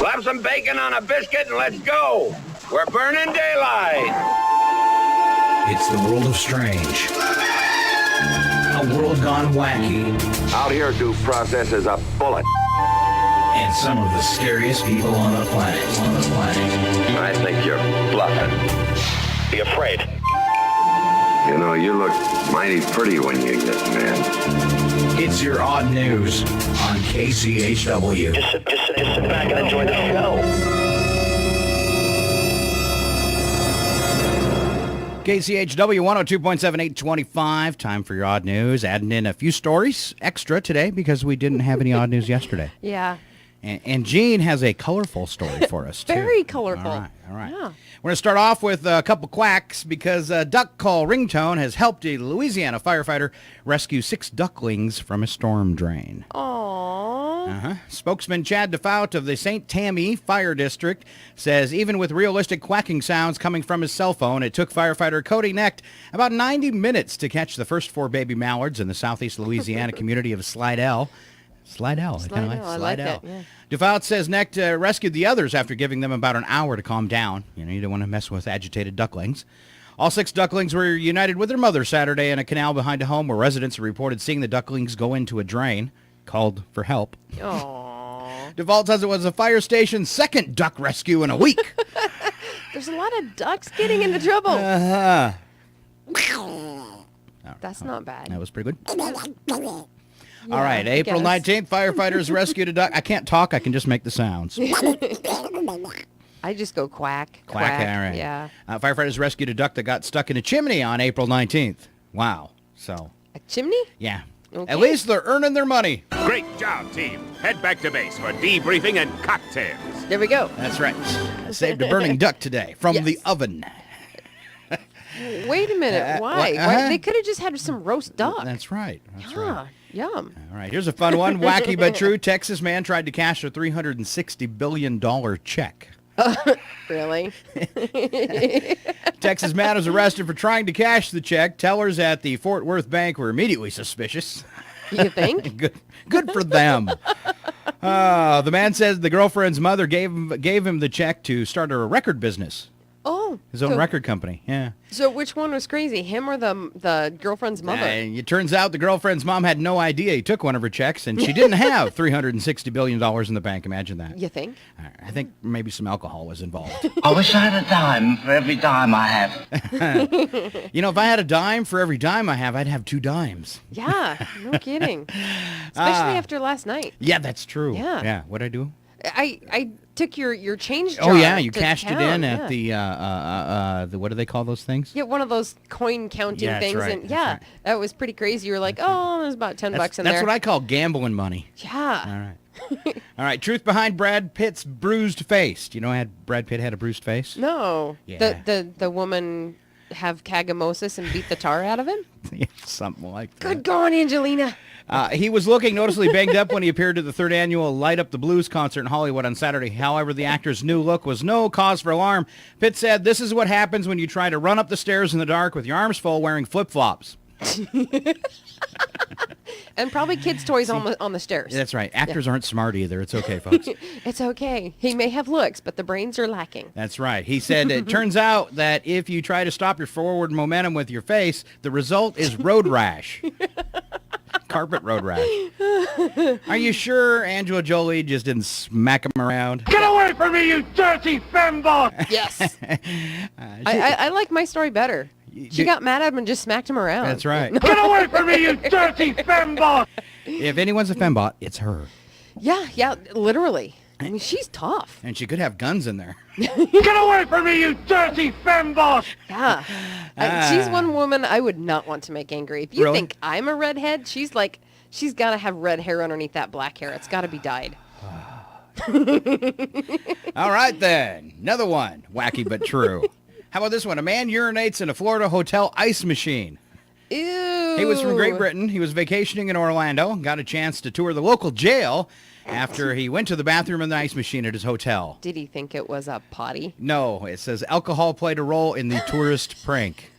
Slap some bacon on a biscuit and let's go. We're burning daylight. It's the world of strange. A world gone wacky. Out here, due process is a bullet. And some of the scariest people on the planet. I think you're bluffing. Be afraid. You know, you look mighty pretty when you get mad. It's your odd news on KCHW. Just sit back and enjoy the show. KCHW 102.7, 825. Time for your odd news. Adding in a few stories extra today because we didn't have any odd news yesterday. Yeah. And Jean has a colorful story for us, too. Very colorful. All right. Yeah. We're going to start off with a couple quacks because a duck call ringtone has helped a Louisiana firefighter rescue 6 ducklings from a storm drain. Aww. Spokesman Chad Defout of the St. Tammany Fire District says even with realistic quacking sounds coming from his cell phone, it took firefighter Cody Knecht about 90 minutes to catch the first 4 baby mallards in the southeast Louisiana community of Slidell. Slidell. I like that, yeah. Defout says Knecht rescued the others after giving them about an hour to calm down. You know, you don't want to mess with agitated ducklings. All 6 ducklings were united with their mother Saturday in a canal behind a home where residents reported seeing the ducklings go into a drain, called for help. Aww. Default says it was a fire station's 2nd duck rescue in a week. There's a lot of ducks getting into trouble. That's not bad. That was pretty good. All right, I April guess. 19th, firefighters rescued a duck. I can't talk. I can just make the sounds. I just go quack. Quack, all right. Yeah. Firefighters rescued a duck that got stuck in a chimney on April 19th. Wow. So, A chimney? yeah. Okay. At least they're earning their money. Great job, team. Head back to base for debriefing and cocktails. There we go. That's right. Saved a burning duck today from Yes. the oven. Wait a minute. Why? what? They could have just had some roast duck. That's right. That's right. Yeah. Yum. All right, here's a fun one. Wacky but true. Texas man tried to cash a $360 billion check. Really? Texas man was arrested for trying to cash the check. Tellers at the Fort Worth bank were immediately suspicious. You think? Good for them. The man says the girlfriend's mother gave him the check to start a record business. Oh. His own record company, yeah. So which one was crazy, him or the girlfriend's mother? It turns out the girlfriend's mom had no idea he took one of her checks, and she didn't have $360 billion in the bank. Imagine that. You think? I think maybe some alcohol was involved. I wish I had a dime for every dime I have. You know, if I had a dime for every dime I have, I'd have 2 dimes. Yeah. No kidding. Especially after last night. Yeah, that's true. Yeah. Yeah. What'd I do? I took your change jar. Oh, yeah, you to cashed it town, in at the what do they call those things? Yeah, one of those coin counting Yeah, that's things, right, and that's yeah, right. that was pretty crazy. You were like, oh, there's about $10 in That's there. what I call gambling money. Yeah. All right. All right. Truth behind Brad Pitt's bruised face. Do you know Brad Pitt had a bruised face? No. Yeah. The woman have cagamosis and beat the tar out of him? Something like that. Good going, Angelina. He was looking noticeably banged up when he appeared at the 3rd annual Light Up the Blues concert in Hollywood on Saturday. However, the actor's new look was no cause for alarm. Pitt said, "This is what happens when you try to run up the stairs in the dark with your arms full wearing flip-flops." And probably kids' toys on the stairs. That's right. Actors aren't smart either. It's okay, folks. It's okay. He may have looks, but the brains are lacking. That's right. He said, it turns out that if you try to stop your forward momentum with your face, the result is road rash. Carpet road rash. Are you sure Angela Jolie just didn't smack him around? Get away from me, you dirty fembot! Yes. I like my story better. She got mad at him and just smacked him around. That's right. Get away from me, you dirty fembot! If anyone's a fembot, it's her. Yeah, literally. I mean, she's tough. And she could have guns in there. Get away from me, you dirty fembot! Yeah. She's one woman I would not want to make angry. If you Really? think I'm a redhead, she's got to have red hair underneath that black hair. It's got to be dyed. All right, then. Another one. Wacky but true. How about this one? A man urinates in a Florida hotel ice machine. Ew. He was from Great Britain. He was vacationing in Orlando. Got a chance to tour the local jail after he went to the bathroom in the ice machine at his hotel. Did he think it was a potty? No, it says alcohol played a role in the tourist prank.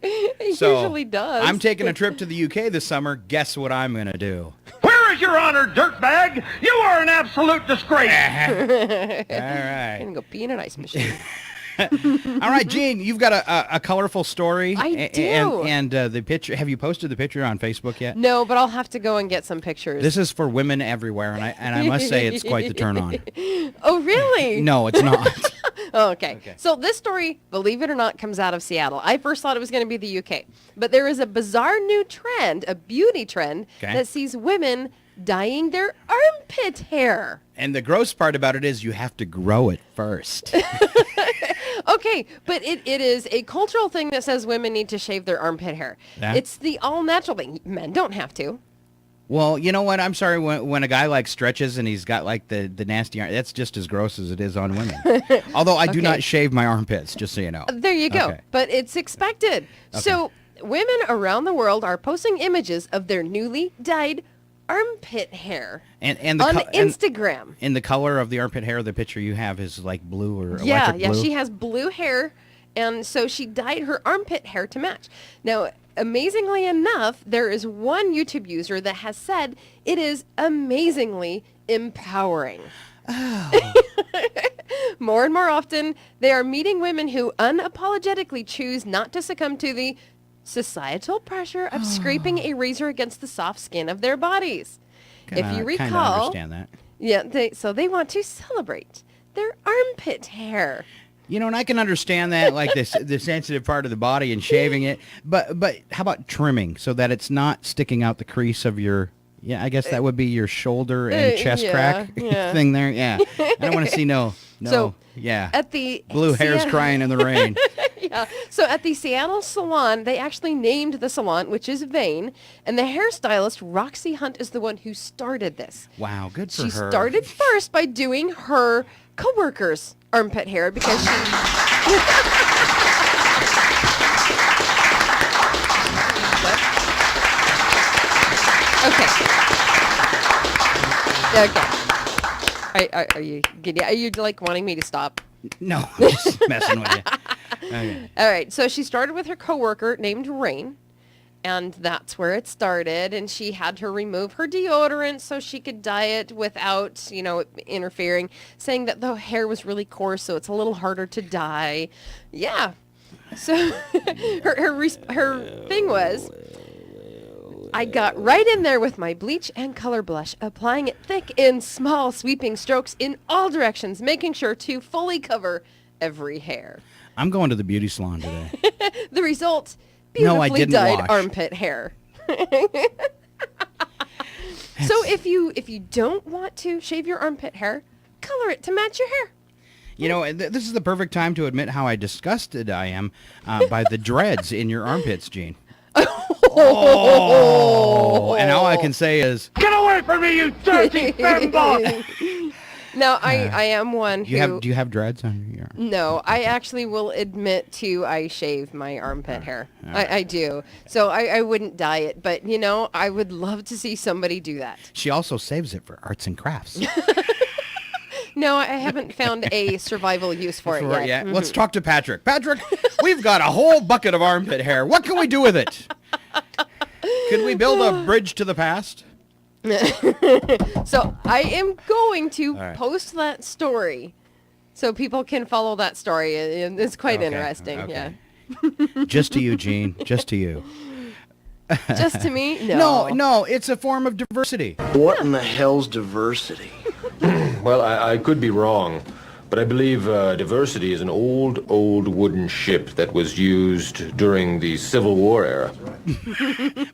It usually does. I'm taking a trip to the UK this summer. Guess what I'm going to do? Where are There's your honor, dirtbag. You are an absolute disgrace. All right. I'm going to go pee in an ice machine. All right, Gene, you've got a colorful story. I do. And the picture, have you posted the picture on Facebook yet? No, but I'll have to go and get some pictures. This is for women everywhere, and I must say it's quite the turn on. Oh, really? No, it's not. Oh, okay. So this story, believe it or not, comes out of Seattle. I first thought it was going to be the UK. But there is a bizarre new trend, a beauty trend, that sees women dyeing their armpit hair. And the gross part about it is you have to grow it first. Okay, but it is a cultural thing that says women need to shave their armpit hair. Yeah. It's the all-natural thing. Men don't have to. Well, you know what? I'm sorry, when a guy like stretches and he's got like the nasty arm, that's just as gross as it is on women. Although I do not shave my armpits, just so you know. There you go. Okay. But it's expected. Okay. So women around the world are posting images of their newly dyed armpit hair And the on Instagram. And the color of the armpit hair, the picture you have is like blue or Yeah, electric blue. she has blue hair, and so she dyed her armpit hair to match. Now, amazingly enough, there is one YouTube user that has said it is amazingly empowering. Oh. More and more often, they are meeting women who unapologetically choose not to succumb to the societal pressure of scraping a razor against the soft skin of their bodies. If you recall, I understand that. Yeah, they want to celebrate their armpit hair. You know, and I can understand that, like this the sensitive part of the body and shaving it. But how about trimming so that it's not sticking out the crease of your? Yeah, I guess that would be your shoulder and chest crack thing there. Yeah, I don't want to see no. So, yeah. At the blue hairs crying in the rain. Yeah. So at the Seattle salon, they actually named the salon, which is Vane, and the hairstylist Roxy Hunt is the one who started this. Wow, good for She her. started first by doing her coworkers' armpit hair because she Okay. Are you giddy? Are you like wanting me to stop? No, I'm just messing with you. Okay. All right. So she started with her coworker named Rain, and that's where it started. And she had to remove her deodorant so she could dye it without, interfering, saying that the hair was really coarse, so it's a little harder to dye. Yeah. So her thing was, I got right in there with my bleach and color blush, applying it thick in small sweeping strokes in all directions, making sure to fully cover every hair. I'm going to the beauty salon today. The result, No, I beautifully didn't dyed wash. armpit hair. So if you don't want to shave your armpit hair, color it to match your hair. You know, this is the perfect time to admit how disgusted I am by the dreads in your armpits, Gene. Oh, and all I can say is, Get away from me, you dirty fembot! Now, I am one who... do you have dreads on your arm? No, I actually will admit to I shave my armpit hair. I do. So I wouldn't dye it, but, I would love to see somebody do that. She also saves it for arts and crafts. No, I haven't found a survival use for it yet. Yeah. Mhm. Let's talk to Patrick. Patrick, we've got a whole bucket of armpit hair. What can we do with it? Could we build a bridge to the past? So I am going to right. post that story so people can follow that story. And it's quite interesting. Okay. Yeah. Just to you, Gene. Just to you. Just to me? No. No, it's a form of diversity. What in the hell's diversity? Well, I could be wrong, but I believe diversity is an old wooden ship that was used during the Civil War era.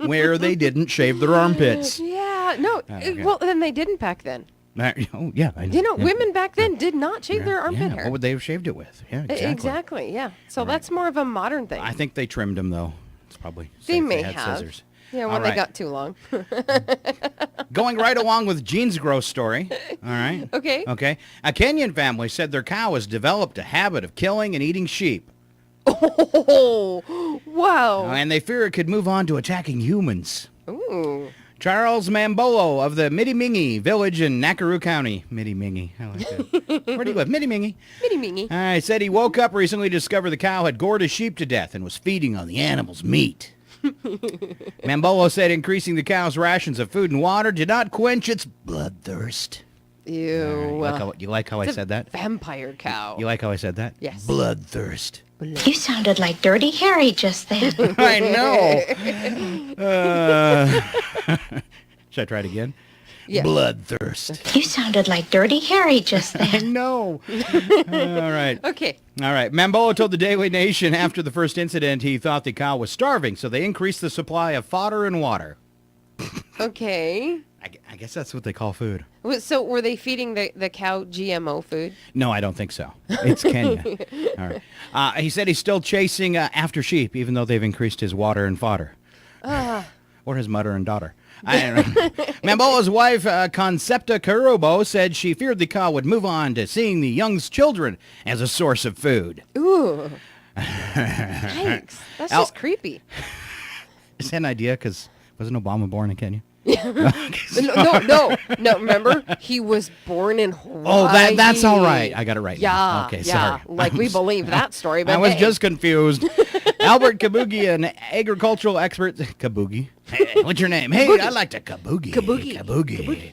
Where they didn't shave their armpits. Yeah. No. Okay. Well, then they didn't back then. Oh, yeah. I know. Yeah. Women back then did not shave their armpit hair. What would they have shaved it with? Yeah, exactly. Exactly, yeah. So that's more of a modern thing. I think they trimmed them, though. It's probably They safe. may had have. scissors. Yeah, when All they right. got too long. Going right along with Gene's gross story. All right. Okay. Okay. A Kenyan family said their cow has developed a habit of killing and eating sheep. Oh, wow. And they fear it could move on to attacking humans. Ooh. Charles Mambolo of the Midimingi village in Nakuru County. Midimingi. I like that. Where do you live? Midimingi. Mingy. Said he woke up recently to discover the cow had gored a sheep to death and was feeding on the animal's meat. Mambolo said increasing the cow's rations of food and water did not quench its bloodthirst. Ew. You like how I It's a said that? vampire cow. You like how I said that? Yes. Bloodthirst. You sounded like Dirty Harry just then. I know. Should I try it again? Yeah. Bloodthirst. You sounded like Dirty Harry just I then. know. All right. Okay. All right. Mambolo told the Daily Nation after the first incident he thought the cow was starving, so they increased the supply of fodder and water. Okay. I guess that's what they call food. So were they feeding the cow GMO food? No, I don't think so. It's Kenya. All right. He said he's still chasing after sheep, even though they've increased his water and fodder. Or his mother and daughter. I don't know. Mambolo's wife, Concepta Karubo, said she feared the cow would move on to seeing the young's children as a source of food. Ooh. Yikes. That's just creepy. Is that an idea? Because wasn't Obama born in Kenya? No. Remember, he was born in Hawaii. Oh, that's all right. I got it right now. Yeah. Okay, yeah. sorry. Like we believe that story, but I was hey. just confused. Albert Kabugi, an agricultural expert. Kabugi? Hey, what's your name? Hey, I like to Kabugi. Kabugi.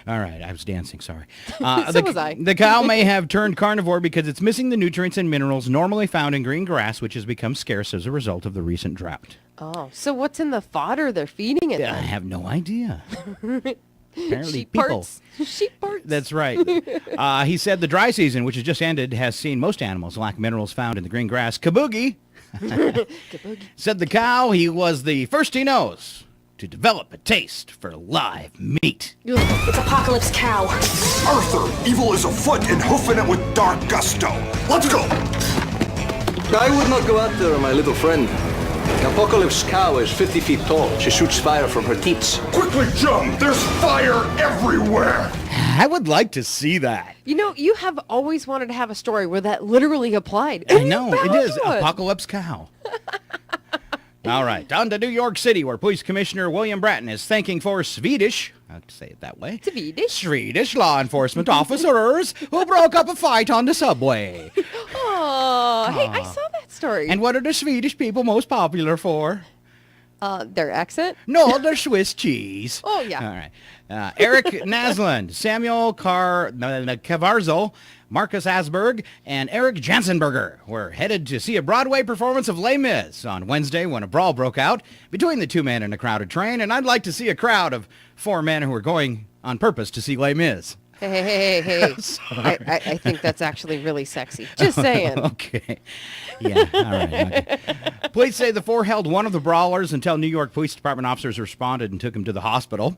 All right, I was dancing, sorry. So was I. The cow may have turned carnivore because it's missing the nutrients and minerals normally found in green grass, which has become scarce as a result of the recent drought. Oh, so what's in the fodder they're feeding it? I then? have no idea. Apparently Sheep people. parts. Sheep parts. That's right. He said the dry season, which has just ended, has seen most animals lack minerals found in the green grass. Kabugi said the cow, he was the first he knows to develop a taste for live meat. It's Apocalypse Cow. Arthur, evil is afoot and hoofing it with dark gusto. Let's go! I would not go out there, my little friend. The Apocalypse Cow is 50 feet tall. She shoots fire from her teats. Quickly jump! There's fire everywhere! I would like to see that. You know, you have always wanted to have a story where that literally applied. I know, it is. One. Apocalypse Cow. All right, on to New York City, where Police Commissioner William Bratton is thanking for Swedish, I have to say it that way, Swedish law enforcement officers who broke up a fight on the subway. Oh, hey, I saw that story. And what are the Swedish people most popular for? Their accent? No, they're Swiss cheese. Oh, yeah. All right. Eric Nasland, Samuel Cavarzal, Marcus Asberg, and Eric Jansenberger were headed to see a Broadway performance of Les Mis on Wednesday when a brawl broke out between the two men in a crowded train, and I'd like to see a crowd of four men who were going on purpose to see Les Mis. Hey. I think that's actually really sexy. Just saying. Okay. Yeah, all right. Okay. Police say the four held one of the brawlers until New York Police Department officers responded and took him to the hospital.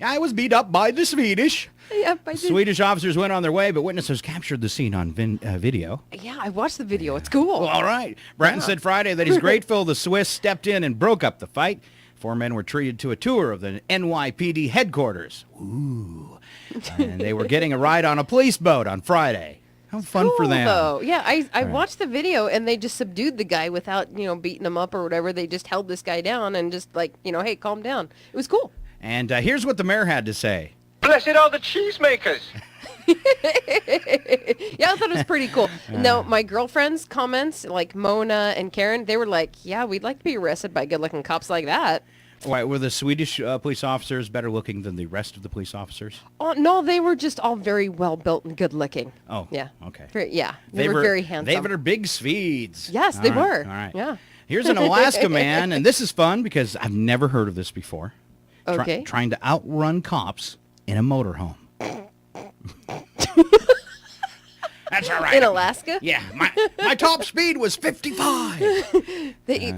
I was beat up by the Swedish. Yep, I did. Swedish officers went on their way, but witnesses captured the scene on video. Yeah, I watched the video. It's cool. Well, all right. Bratton said Friday that he's grateful the Swiss stepped in and broke up the fight. Four men were treated to a tour of the NYPD headquarters. Ooh. And they were getting a ride on a police boat on Friday. How fun for them. Though. Yeah, I watched the video, and they just subdued the guy without, beating him up or whatever. They just held this guy down and just hey, calm down. It was cool. And here's what the mayor had to say. Bless it all the cheesemakers. Yeah, I thought it was pretty cool. Now, my girlfriend's comments, like Mona and Karen, they were like, yeah, we'd like to be arrested by good-looking cops like that. Why, were the Swedish police officers better looking than the rest of the police officers? Oh, no, they were just all very well-built and good-looking. Oh, yeah. Okay. They were very handsome. They were big Swedes. Yes, they were. All right. Yeah. Here's an Alaska man, and this is fun because I've never heard of this before. Okay. Trying to outrun cops in a motorhome. That's all right. In Alaska? Yeah, my top speed was 55.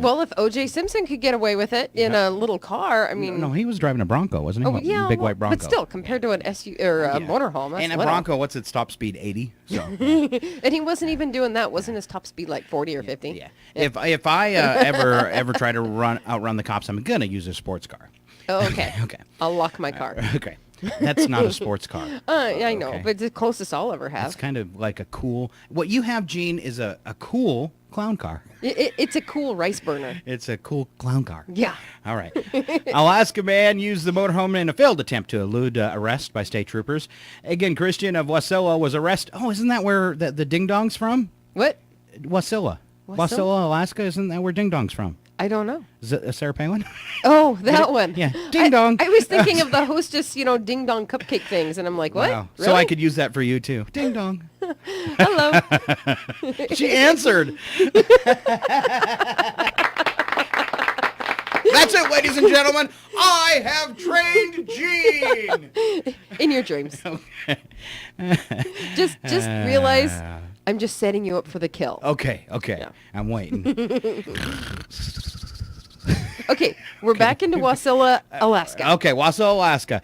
Well, if O.J. Simpson could get away with it in a little car, I mean... No, he was driving a Bronco, wasn't he? Oh, yeah. Big white Bronco. But still, compared to an SUV or a motorhome, that's And a little. Bronco, what's its top speed? 80? So, And he wasn't even doing that. Wasn't his top speed like 40 or 50? Yeah. If I ever try to outrun the cops, I'm going to use a sports car. Oh, okay. Okay. I'll lock my car. Okay. That's not a sports car. Yeah, I know, Okay. but it's the closest I'll ever have. It's kind of like a cool... What you have, Gene, is a cool clown car. It's a cool rice burner. It's a cool clown car. Yeah. All right. Alaska man used the motorhome in a failed attempt to elude arrest by state troopers. Again, Christian of Wasilla was arrested. Oh, isn't that where the Ding Dong's from? What? Wasilla. Wasilla, Alaska. Isn't that where Ding Dong's from? I don't know. Is it Sarah Palin? Oh, that one. Yeah. Ding dong. I was thinking of the hostess, ding dong cupcake things, and I'm like, what? Wow. Really? So I could use that for you too. Ding dong. Hello. She answered. That's it, ladies and gentlemen. I have trained Gene. In your dreams. Just realize I'm just setting you up for the kill. Okay. Yeah. I'm waiting. Okay, we're back into Wasilla, Alaska. Okay, Wasilla, Alaska.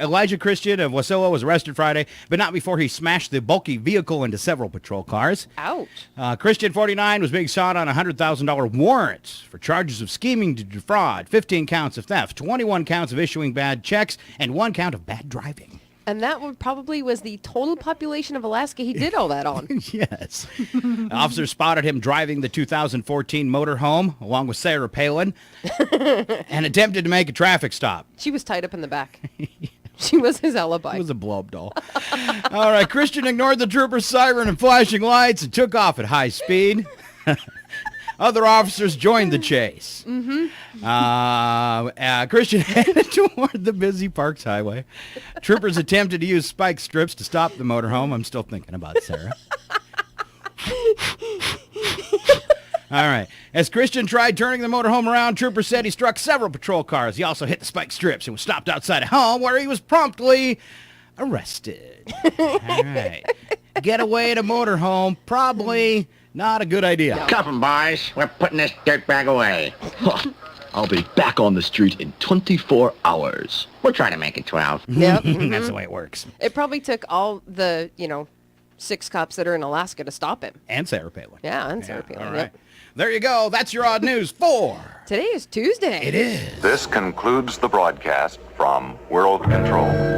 Elijah Christian of Wasilla was arrested Friday, but not before he smashed the bulky vehicle into several patrol cars. Ouch. Christian, 49, was being sought on $100,000 warrants for charges of scheming to defraud, 15 counts of theft, 21 counts of issuing bad checks, and 1 count of bad driving. And that probably was the total population of Alaska he did all that on. Yes. Officers spotted him driving the 2014 motorhome along with Sarah Palin and attempted to make a traffic stop. She was tied up in the back. She was his alibi. It was a blow-up doll. All right, Christian ignored the trooper's siren and flashing lights and took off at high speed. Other officers joined the chase. Christian headed toward the busy Parks Highway. Troopers attempted to use spike strips to stop the motorhome. I'm still thinking about Sarah. All right. As Christian tried turning the motorhome around, troopers said he struck several patrol cars. He also hit the spike strips and was stopped outside a home where he was promptly arrested. All right. Get away at a motorhome, probably not a good idea. Come, boys. We're putting this dirtbag away. I'll be back on the street in 24 hours. We're trying to make it 12. Yep. That's the way it works. It probably took all the, 6 cops that are in Alaska to stop him. And Sarah Palin. Yeah, and Sarah Palin. All right. Yep. There you go. That's your odd news for... Today is Tuesday. It is. This concludes the broadcast from World Control.